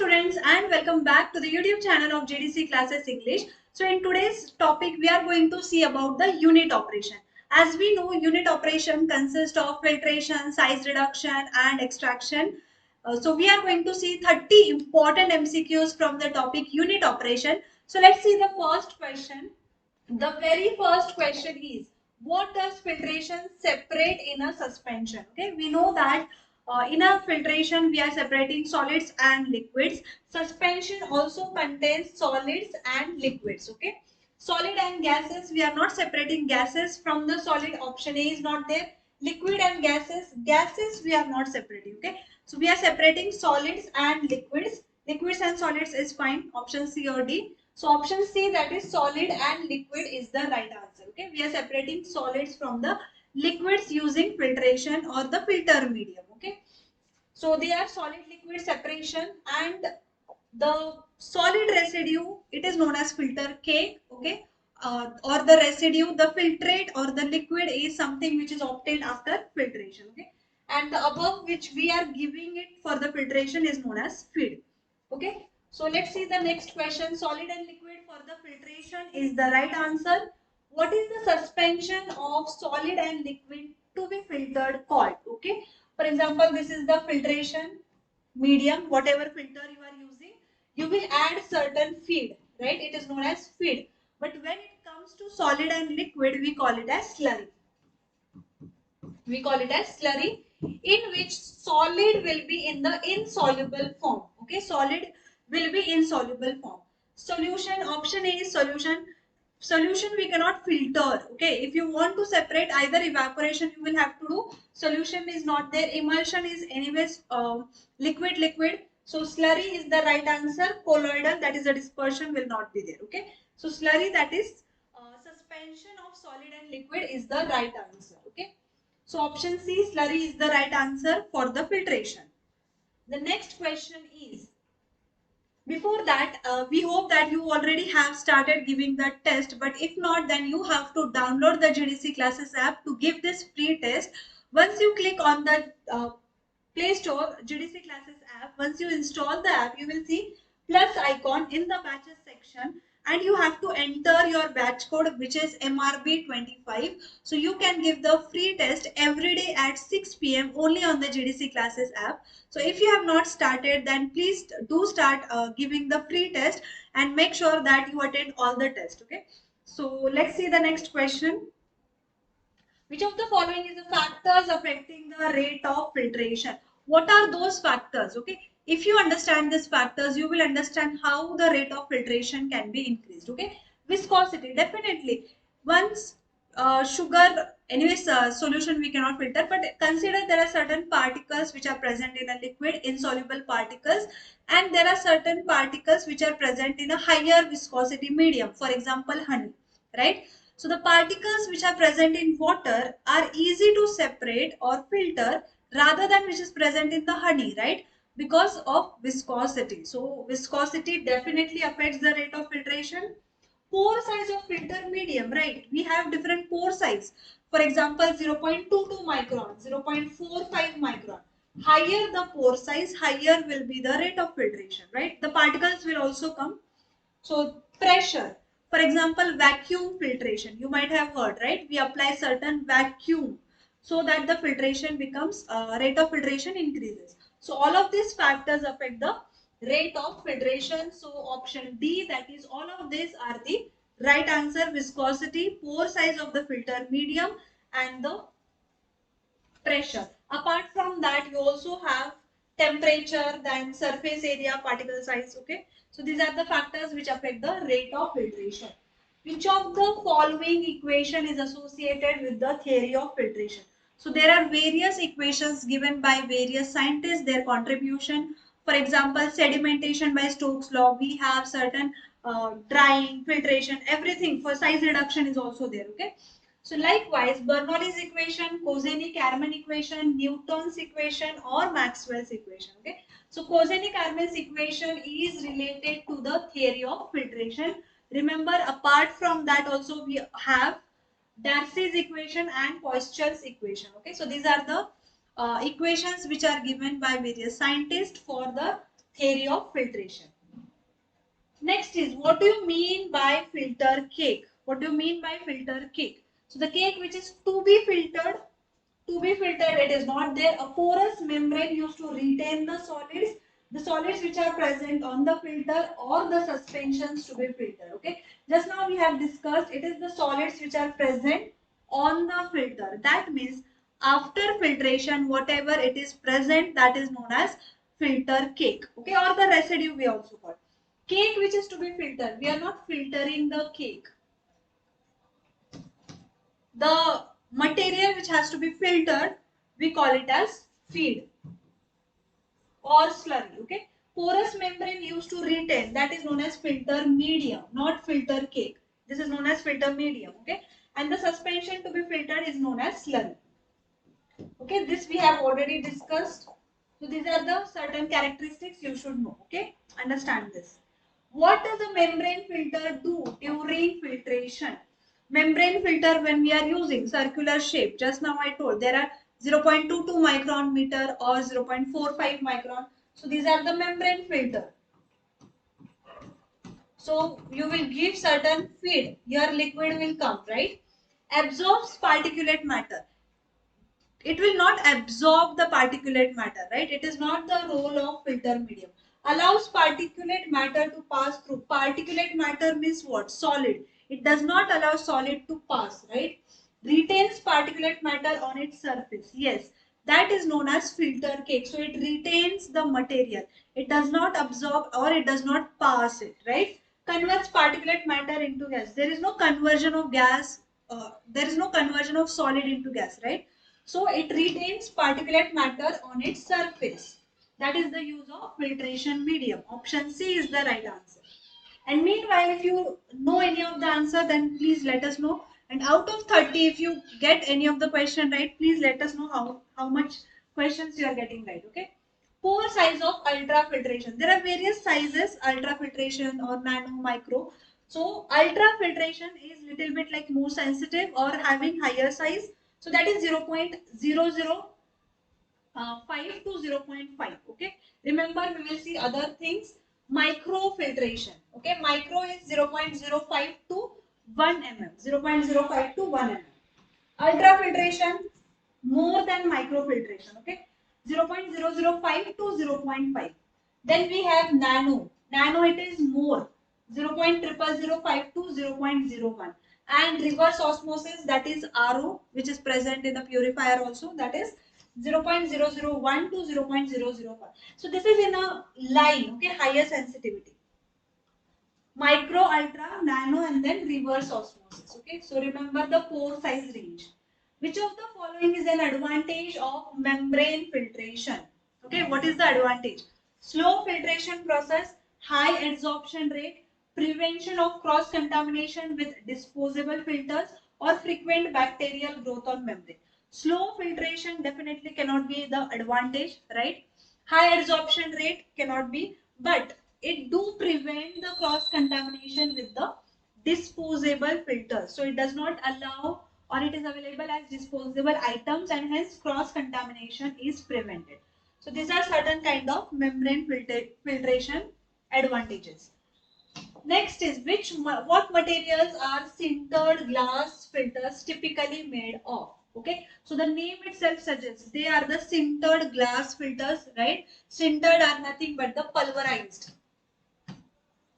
students, and welcome back to the YouTube channel of JDC Classes English. So in today's topic we are going to see about the unit operation. As we know, unit operation consists of filtration, size reduction and extraction. So we are going to see 30 important MCQs from the topic unit operation. So let's see the first question. The very first question is, what does filtration separate in a suspension? Okay, we know that in a filtration we are separating solids and liquids. Suspension also contains solids and liquids. Okay, solid and gases, we are not separating gases from the solid. Option A is not there. Liquid and gases we are not separating. Okay, so we are separating solids and liquids. Liquids and solids is fine. Option C or D. So option C, that is solid and liquid, is the right answer. Okay, we are separating solids from the liquids using filtration or the filter medium. Okay, so they are solid liquid separation, and the solid residue, it is known as filter K. Okay, or the residue, the filtrate or the liquid is something which is obtained after filtration. Okay, and the above which we are giving it for the filtration is known as feed. Okay, so let's see the next question. Solid and liquid for the filtration is the right answer. What is the suspension of solid and liquid to be filtered called? Okay, for example, this is the filtration medium, whatever filter you are using, you will add certain feed, right? It is known as feed. But when it comes to solid and liquid, we call it as slurry. We call it as slurry, in which solid will be in the insoluble form. Okay, solid will be insoluble form. Solution, option A is solution. Solution we cannot filter. Okay, if you want to separate either evaporation, you will have to do. Solution is not there. Emulsion is anyways liquid. So slurry is the right answer. Colloidal, that is the dispersion, will not be there. Okay, so slurry, that is suspension of solid and liquid, is the right answer. Okay, so option C, slurry, is the right answer for the filtration. The next question is, before that, we hope that you already have started giving the test, but if not, then you have to download the JDC Classes app to give this free test. Once you click on the Play Store JDC Classes app, once you install the app, you will see plus icon in the batches section, and you have to enter your batch code, which is MRB25. So you can give the free test every day at 6 p.m. only on the JDC Classes app. So if you have not started, then please do start giving the free test, and make sure that you attend all the tests. Okay, so let's see the next question. Which of the following is the factors affecting the rate of filtration? What are those factors? Okay, if you understand these factors, you will understand how the rate of filtration can be increased. Okay, viscosity, definitely. Once sugar, anyways, solution we cannot filter, but consider there are certain particles which are present in a liquid, insoluble particles, and there are certain particles which are present in a higher viscosity medium, for example honey, right? So the particles which are present in water are easy to separate or filter rather than which is present in the honey, right? Because of viscosity. So viscosity definitely affects the rate of filtration. Pore size of filter medium, right? We have different pore size. For example, 0.22 micron, 0.45 micron. Higher the pore size, higher will be the rate of filtration, right? The particles will also come. So pressure, for example, vacuum filtration, you might have heard, right? We apply certain vacuum so that the filtration becomes, rate of filtration increases. So all of these factors affect the rate of filtration. So option D, that is all of these are the right answer. Viscosity, pore size of the filter medium, and the pressure. Apart from that, you also have temperature, then surface area, particle size. Okay, so these are the factors which affect the rate of filtration. Which of the following equation is associated with the theory of filtration? So there are various equations given by various scientists, their contribution. For example, sedimentation by Stokes law, we have certain drying, filtration, everything for size reduction is also there. Okay, so likewise, Bernoulli's equation, Kozenik-Kármán equation, Newton's equation, or Maxwell's equation. Okay, so Kozenik-Kármán's equation is related to the theory of filtration. Remember, apart from that, also we have Darcy's equation and Poiseuille's equation. Okay, so these are the equations which are given by various scientists for the theory of filtration. Next is, what do you mean by filter cake? What do you mean by filter cake? So the cake which is to be filtered, it is not there. A porous membrane used to retain the solids which are present on the filter or the suspensions to be filtered. Okay, just now we have discussed it is the solids which are present on the filter. That means after filtration, whatever it is present, that is known as filter cake. Okay, or the residue we also call cake which is to be filtered. We are not filtering the cake. The material which has to be filtered, we call it as feed or slurry. Okay, porous membrane used to retain, that is known as filter medium, not filter cake. This is known as filter medium. Okay, and the suspension to be filtered is known as slurry. Okay, this we have already discussed. So these are the certain characteristics you should know. Okay, understand this. What does the membrane filter do during filtration? Membrane filter, when we are using circular shape, just now I told there are 0.22 micron meter or 0.45 micron. So these are the membrane filter. So you will give certain feed, your liquid will come, right? Absorbs particulate matter. It will not absorb the particulate matter, right? It is not the role of filter medium. Allows particulate matter to pass through. Particulate matter means what? Solid. It does not allow solid to pass, right? Retains particulate matter on its surface. Yes, that is known as filter cake. So it retains the material. It does not absorb or it does not pass it, right? Converts particulate matter into gas. There is no conversion of gas. There is no conversion of solid into gas, right? So it retains particulate matter on its surface. That is the use of filtration medium. Option C is the right answer. And meanwhile, if you know any of the answer, then please let us know. And out of 30, if you get any of the question right, please let us know how much questions you are getting right. Okay. Poor size of ultrafiltration. There are various sizes, ultrafiltration or nano, micro. So ultrafiltration is little bit like more sensitive or having higher size. So that is 0.005 to 0.5. Okay, remember we will see other things. Micro filtration. Okay, micro is 0.05 to 1 mm. 0.05 to 1 mm. Ultra filtration more than micro filtration. Okay, 0.005 to 0.5. Then we have nano. Nano, it is more, 0.0005 to 0.01. And reverse osmosis, that is RO, which is present in the purifier also, that is 0.001 to 0.001. So this is in a line, okay, higher sensitivity. Micro, ultra, nano, and then reverse osmosis. Okay, so remember the pore size range. Which of the following is an advantage of membrane filtration? Okay, what is the advantage? Slow filtration process, high adsorption rate, prevention of cross contamination with disposable filters, or frequent bacterial growth on membrane. Slow filtration definitely cannot be the advantage, right? High adsorption rate cannot be, but it do prevent the cross contamination with the disposable filters. So it does not allow, or it is available as disposable items, and hence cross contamination is prevented. So these are certain kind of membrane filtration advantages. Next is what materials are sintered glass filters typically made of? Okay, so the name itself suggests they are the sintered glass filters, right? Sintered are nothing but the pulverized,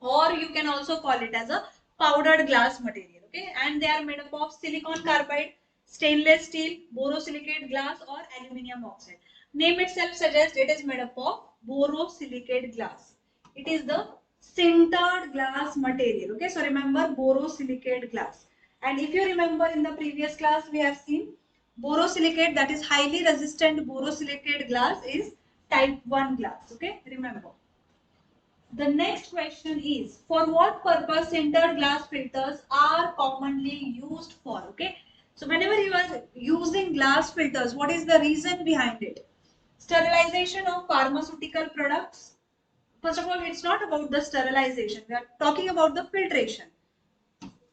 or you can also call it as a powdered glass material. Okay, and they are made up of silicon carbide, stainless steel, borosilicate glass, or aluminum oxide. Name itself suggests it is made up of borosilicate glass. It is the sintered glass material. Okay, so remember borosilicate glass. And if you remember in the previous class, we have seen borosilicate, that is highly resistant borosilicate glass, is type 1 glass. Okay, remember. The next question is, for what purpose sintered glass filters are commonly used for? Okay, so whenever you are using glass filters, what is the reason behind it? Sterilization of pharmaceutical products. First of all, it's not about the sterilization. We are talking about the filtration.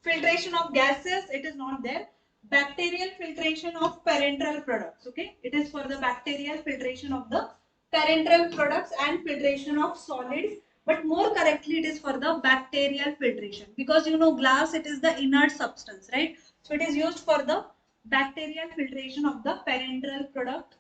Filtration of gases, it is not there. Bacterial filtration of parenteral products. Okay, it is for the bacterial filtration of the parenteral products and filtration of solids, but more correctly it is for the bacterial filtration, because you know glass, it is the inert substance, right? So it is used for the bacterial filtration of the parenteral product.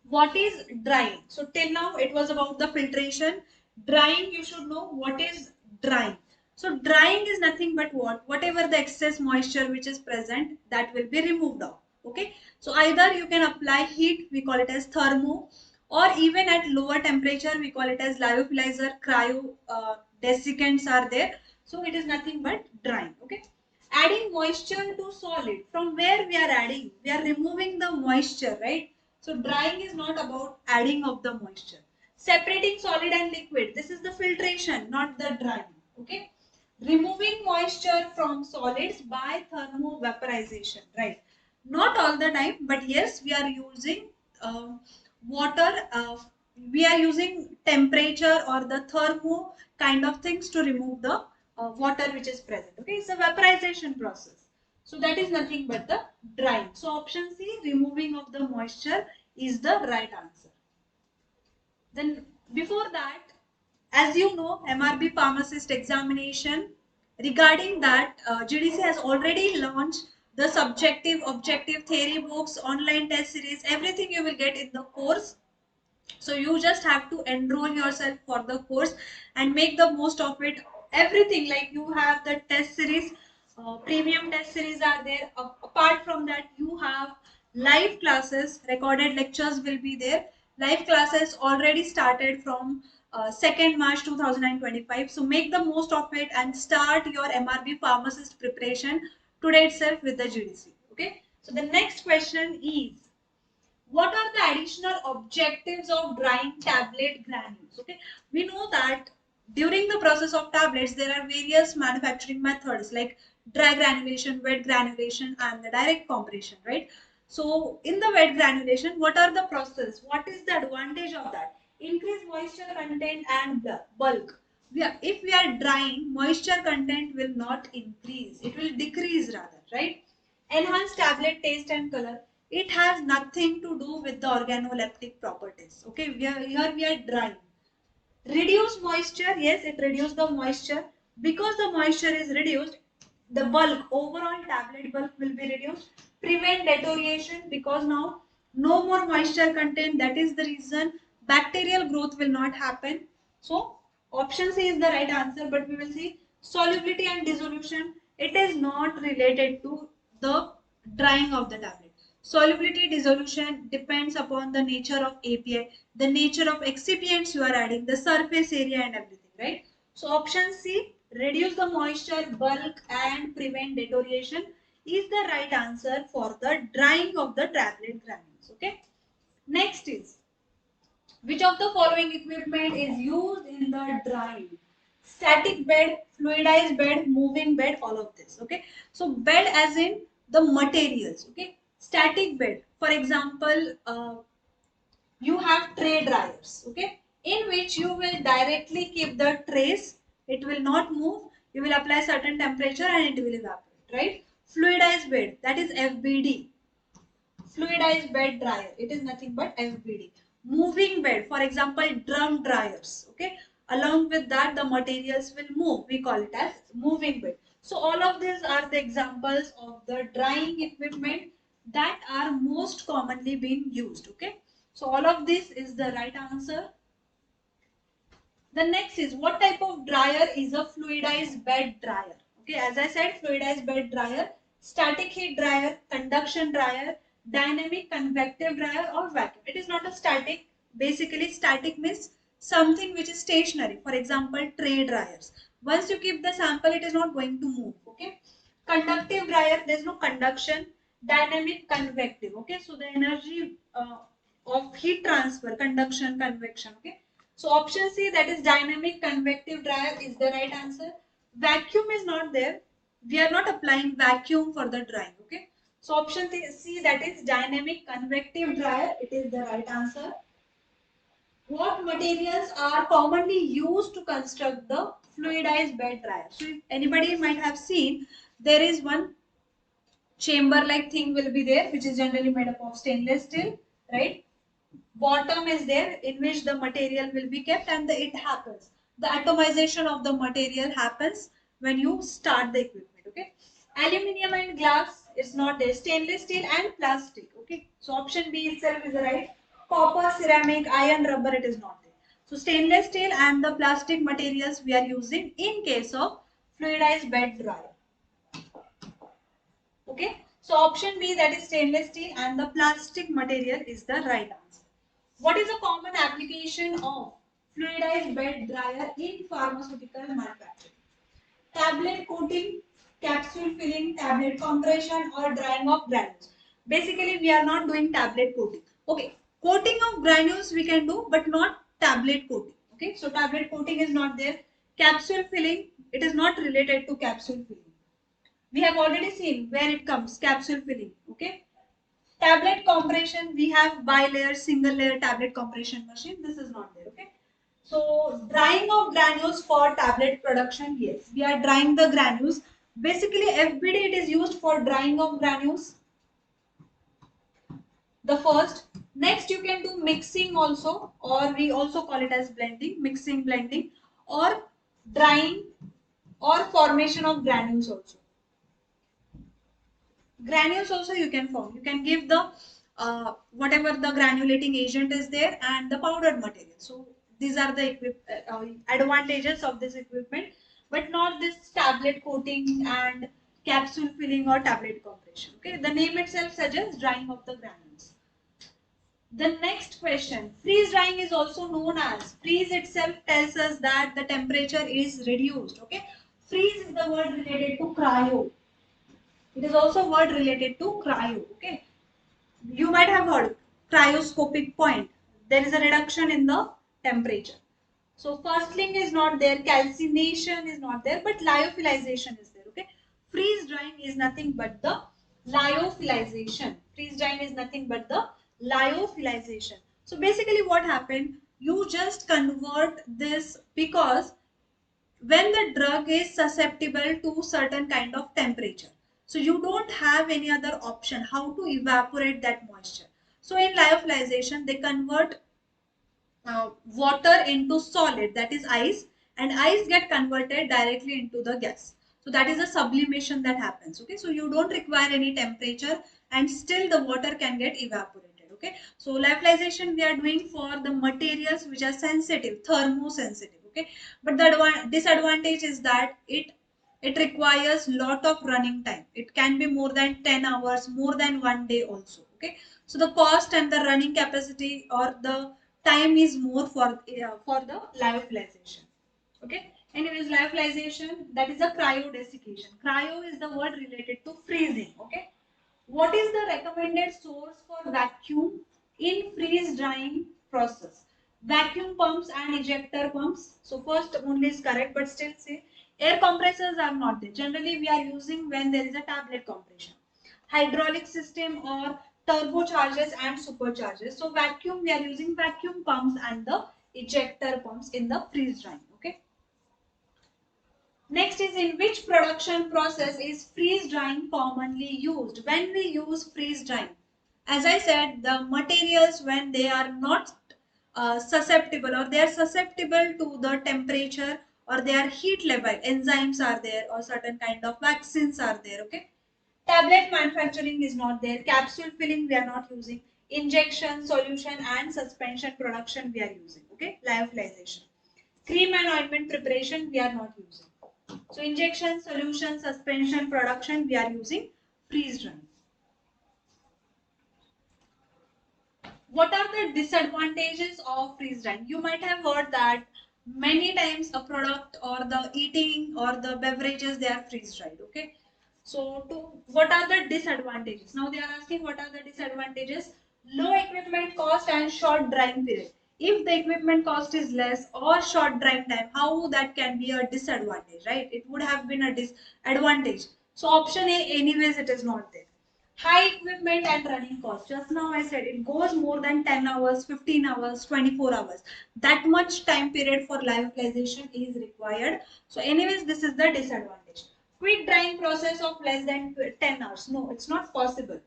What is drying? So till now it was about the filtration. Drying, you should know what is drying. So drying is nothing but what? Whatever the excess moisture which is present, that will be removed off. Okay. So either you can apply heat, we call it as thermo, or even at lower temperature, we call it as lyophilizer, cryo, desiccants are there. So it is nothing but drying. Okay. Adding moisture to solid. From where we are adding? We are removing the moisture, right? So drying is not about adding of the moisture. Separating solid and liquid. This is the filtration, not the drying. Okay. Removing moisture from solids by thermovaporization. Right. Not all the time, but yes, we are using water. We are using temperature or the thermo kind of things to remove the water which is present. Okay. It's a vaporization process. So that is nothing but the drying. So option C, removing of the moisture, is the right answer. Then before that, as you know, MRB pharmacist examination, regarding that, GDC has already launched the subjective objective theory books, online test series, everything you will get in the course. So you just have to enroll yourself for the course and make the most of it. Everything, like you have the test series, premium test series are there. Apart from that, you have live classes, recorded lectures will be there. Live classes already started from 2nd March 2025. So make the most of it and start your MRB pharmacist preparation today itself with the GDC. Okay. So the next question is, what are the additional objectives of drying tablet granules? Okay, we know that during the process of tablets there are various manufacturing methods like dry granulation, wet granulation, and the direct compression, right? So in the wet granulation, what are the process? What is the advantage of that? Increase moisture content and bulk. If we are drying, moisture content will not increase, it will decrease rather, right? Enhance tablet taste and color. It has nothing to do with the organoleptic properties. Okay, here we are drying. Reduce moisture, yes, it reduces the moisture. Because the moisture is reduced, the bulk, overall tablet bulk will be reduced. Prevent deterioration, because now no more moisture content. That is the reason bacterial growth will not happen. So option C is the right answer, but we will see solubility and dissolution. It is not related to the drying of the tablet. Solubility dissolution depends upon the nature of API, the nature of excipients you are adding, the surface area and everything, right? So option C, reduce the moisture, bulk and prevent deterioration, is the right answer for the drying of the tablet granules. Okay. Next is, which of the following equipment is used in the drying? Static bed, fluidized bed, moving bed, all of this. Okay. So bed as in the materials. Okay. Static bed, for example, you have tray dryers. Okay. In which you will directly keep the trays. It will not move. You will apply certain temperature and it will evaporate. Right. Fluidized bed, that is FBD. Fluidized bed dryer, it is nothing but FBD. Moving bed, for example, drum dryers. Okay, along with that the materials will move, we call it as moving bed. So all of these are the examples of the drying equipment that are most commonly being used. Okay, so all of this is the right answer. The next is, what type of dryer is a fluidized bed dryer? Okay, as I said, fluidized bed dryer, static heat dryer, conduction dryer, dynamic convective dryer, or vacuum. It is not a static. Basically, static means something which is stationary. For example, tray dryers. Once you keep the sample, it is not going to move. Okay. Conductive dryer, there is no conduction. Dynamic convective. Okay, so the energy of heat transfer, conduction, convection. Okay. So option C, that is dynamic convective dryer, is the right answer. Vacuum is not there. We are not applying vacuum for the drying. Okay. So option C, that is dynamic convective dryer, it is the right answer. What materials are commonly used to construct the fluidized bed dryer? So if anybody might have seen, there is one chamber like thing will be there, which is generally made up of stainless steel, right? bottom is there in which the material will be kept, and it happens. The atomization of the material happens when you start the equipment. Okay. Aluminium and glass is not there. Stainless steel and plastic. Okay. So option B itself is the right. Copper, ceramic, iron, rubber, it is not there. So stainless steel and the plastic materials we are using in case of fluidized bed dryer. Okay. So option B, that is stainless steel and the plastic material, is the right answer. What is a common application of fluidized bed dryer in pharmaceutical manufacturing? Tablet coating, capsule filling, tablet compression, or drying of granules. Basically, we are not doing tablet coating. Okay, coating of granules we can do, but not tablet coating. Okay, so tablet coating is not there. Capsule filling, it is not related to capsule filling. We have already seen where it comes, capsule filling. Okay, tablet compression, we have bi-layer, single layer tablet compression machine. This is not there. Okay. So drying of granules for tablet production, yes, we are drying the granules. Basically, every day it is used for drying of granules. The first. Next, you can do mixing also, or we also call it as blending, mixing, blending, or drying, or formation of granules also. Granules also you can form. You can give the whatever the granulating agent is there and the powdered material. So these are the advantages of this equipment, but not this tablet coating and capsule filling or tablet compression. Okay, the name itself suggests drying of the granules. The next question, freeze drying is also known as, freeze itself tells us that the temperature is reduced. Okay, freeze is the word related to cryo. It is also a word related to cryo. Okay, you might have heard cryoscopic point. There is a reduction in the temperature. So firstling is not there, calcination is not there, but lyophilization is there. Okay, freeze drying is nothing but the lyophilization. Freeze drying is nothing but the lyophilization. So basically, what happened? You just convert this because when the drug is susceptible to certain kind of temperature, so you don't have any other option how to evaporate that moisture. So in lyophilization they convert water into solid, that is ice, and ice get converted directly into the gas. So that is a sublimation that happens. Okay, so you don't require any temperature and still the water can get evaporated. Okay, so lyophilization we are doing for the materials which are sensitive, thermosensitive. Okay, but the disadvantage is that it requires lot of running time. It can be more than 10 hours, more than one day also. Okay, so the cost and the running capacity or the time is more for the lyophilization. Okay, anyways, lyophilization, that is a cryodesiccation. Cryo is the word related to freezing. Okay, what is the recommended source for vacuum in freeze drying process? Vacuum pumps and ejector pumps. So first only is correct, but still say air compressors are not there. Generally we are using when there is a tablet compression. Hydraulic system or turbochargers and superchargers. So vacuum, we are using vacuum pumps and the ejector pumps in the freeze drying. Okay. Next is, in which production process is freeze drying commonly used? When we use freeze drying, as I said, the materials when they are not susceptible or they are susceptible to the temperature or their heat level, enzymes are there or certain kind of vaccines are there. Okay. Tablet manufacturing is not there. Capsule filling we are not using. Injection, solution and suspension production we are using. Okay. Lyophilization. Cream and ointment preparation we are not using. So injection, solution, suspension, production, we are using freeze drying. What are the disadvantages of freeze drying? You might have heard that many times a product or the eating or the beverages, they are freeze dried. Okay. So what are the disadvantages? Now they are asking what are the disadvantages? Low equipment cost and short drying period. If the equipment cost is less or short drying time, how that can be a disadvantage, right? It would have been a disadvantage. So option A, anyways, it is not there. High equipment and running cost. Just now I said it goes more than 10 hours, 15 hours, 24 hours. That much time period for lyophilization is required. So anyways, this is the disadvantage. Quick drying process of less than 10 hours. No, it's not possible.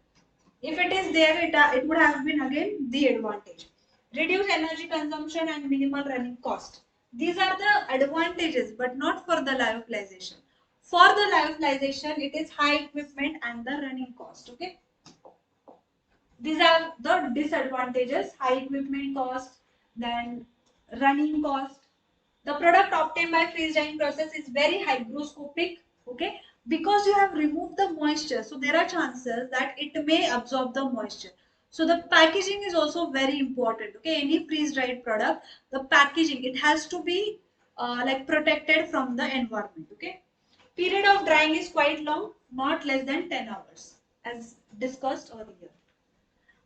If it is there, it would have been again the advantage. reduced energy consumption and minimal running cost. These are the advantages, but not for the lyophilization. For the lyophilization, it is high equipment and the running cost. Okay. These are the disadvantages: high equipment cost, then running cost. The product obtained by freeze drying process is very hygroscopic, okay, because you have removed the moisture. So there are chances that it may absorb the moisture. So the packaging is also very important, okay. Any freeze dried product, the packaging, it has to be like protected from the environment, okay. Period of drying is quite long, not less than 10 hours, as discussed earlier.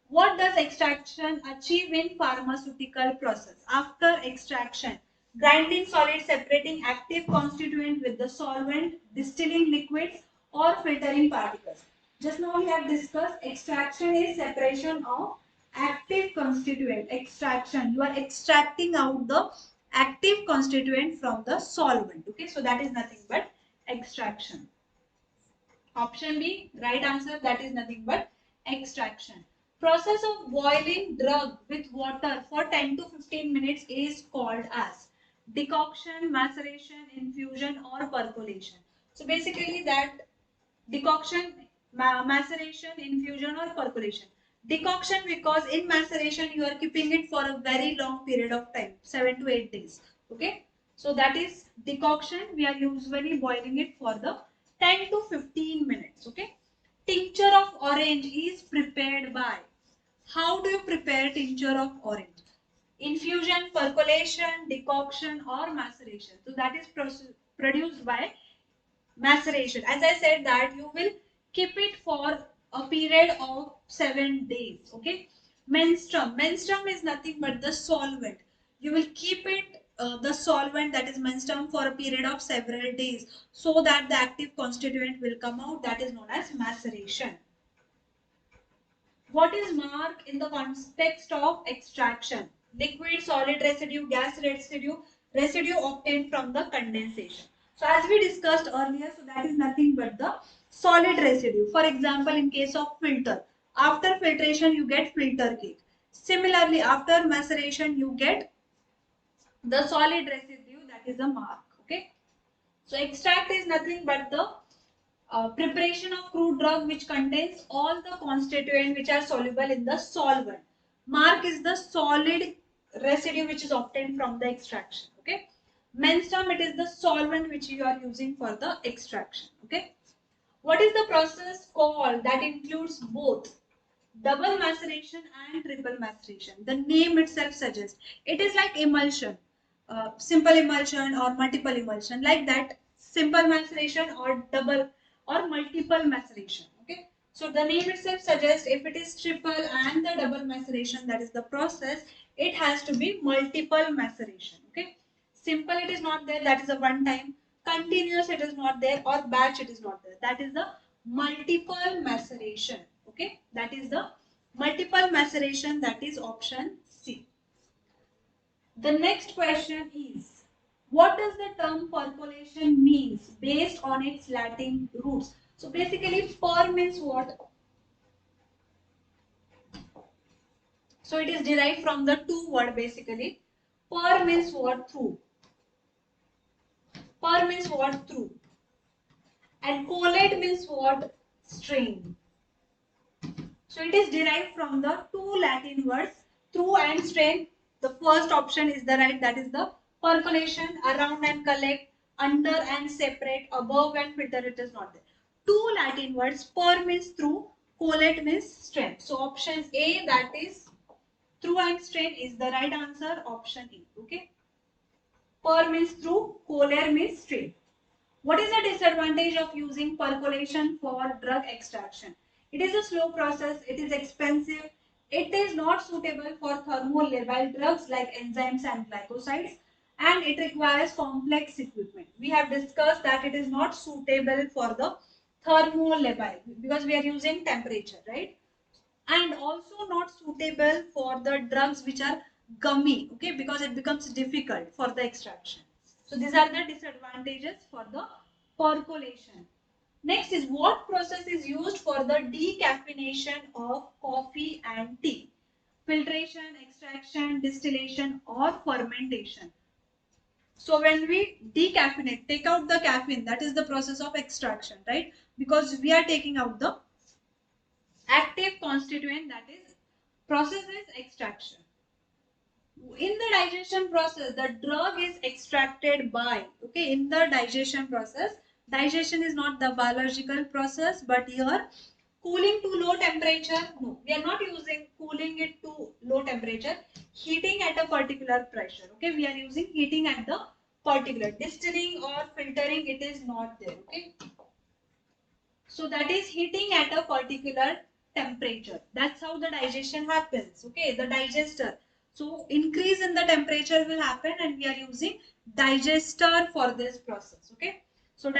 What does extraction achieve in pharmaceutical process? After extraction, grinding solid, separating active constituent with the solvent, distilling liquids, or filtering particles. Just now we have discussed extraction is separation of active constituent. Extraction, you are extracting out the active constituent from the solvent. Okay, so that is nothing but extraction. Option B, right answer, that is nothing but extraction. Process of boiling drug with water for 10 to 15 minutes is called as decoction, maceration, infusion, or percolation. So basically that decoction, maceration, infusion, or percolation. Decoction, because in maceration you are keeping it for a very long period of time, 7 to 8 days. Okay. So that is decoction. We are usually boiling it for the 10 to 15 minutes. Okay. Tincture of orange is prepared by. How do you prepare tincture of orange? Infusion, percolation, decoction, or maceration. So that is produced by maceration. As I said that you will keep it for a period of 7 days. Okay. Menstruum. Menstruum is nothing but the solvent. You will keep it the solvent, that is menstruum, for a period of several days so that the active constituent will come out. That is known as maceration. What is mark in the context of extraction? Liquid, solid residue, gas residue, residue obtained from the condensation. So as we discussed earlier, so that is nothing but the solid residue. For example, in case of filter, after filtration you get filter cake. Similarly, after maceration you get the solid residue, that is a mark. Okay. So extract is nothing but the preparation of crude drug which contains all the constituents which are soluble in the solvent. Mark is the solid residue which is obtained from the extraction. Okay. Menstruum, it is the solvent which you are using for the extraction. Okay. What is the process called that includes both double maceration and triple maceration? The name itself suggests it is like emulsion, simple emulsion or multiple emulsion, like that. Simple maceration or double or multiple maceration. Okay. So the name itself suggests if it is triple and the double maceration, that is the process, it has to be multiple maceration. Okay. Simple, it is not there, that is a one time. Continuous, it is not there, or batch, it is not there, that is the multiple maceration. Okay, that is the multiple maceration, that is option C. The next question is, what does the term percolation means based on its Latin roots? So basically per means what? So it is derived from the two word basically. Per means what? Through. Per means what? Through. And collate means what? Strain. So it is derived from the two Latin words, through and strain. The first option is the right, that is the percolation, around and collect, under and separate, above and filter, it is not there. Two Latin words, per means through, collate means strain. So option A, that is through and strain, is the right answer, option A. Okay. Per means through, collate means strain. What is the disadvantage of using percolation for drug extraction? It is a slow process, it is expensive, it is not suitable for thermolabile drugs like enzymes and glycosides, and it requires complex equipment. We have discussed that it is not suitable for the thermolabile because we are using temperature, right? And also not suitable for the drugs which are gummy, okay, because it becomes difficult for the extraction. So these are the disadvantages for the percolation. Next is, what process is used for the decaffeination of coffee and tea? filtration, extraction, distillation, or fermentation. So when we decaffeinate, take out the caffeine, that is the process of extraction, right? Because we are taking out the active constituent, that is process is extraction. In the digestion process, the drug is extracted by, okay, in the digestion process, digestion is not the biological process, but here cooling to low temperature, no, we are not using cooling it to low temperature, heating at a particular pressure, okay, we are using heating at the particular, distilling or filtering, it is not there, okay. So that is heating at a particular temperature. That's how the digestion happens. Okay, the digester. So increase in the temperature will happen, and we are using digester for this process. Okay. So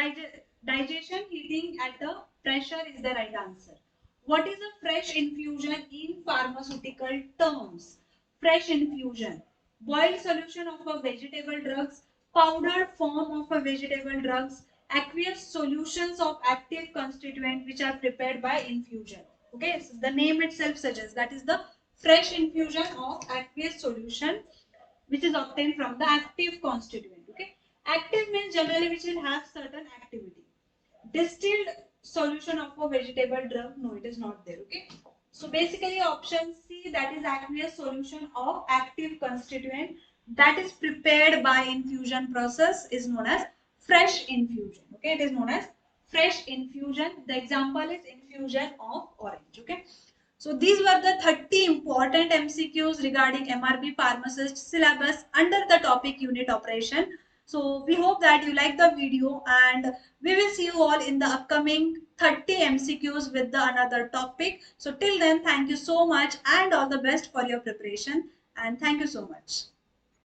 digestion heating at the pressure is the right answer. What is a fresh infusion in pharmaceutical terms? Fresh infusion. Boiled solution of a vegetable drugs, powdered form of a vegetable drugs, aqueous solutions of active constituent which are prepared by infusion. Okay, so the name itself suggests that is the fresh infusion of aqueous solution which is obtained from the active constituent. Okay, active means generally which will have certain activity. Distilled solution of a vegetable drug, no, it is not there. Okay, so basically option C, that is aqueous solution of active constituent that is prepared by infusion process, is known as fresh infusion. Okay, it is known as fresh infusion. The example is infusion of orange. Okay, so these were the 30 important MCQs regarding MRB pharmacist syllabus under the topic unit operation. So we hope that you like the video, and we will see you all in the upcoming 30 MCQs with the another topic. So till then, thank you so much and all the best for your preparation, and thank you so much.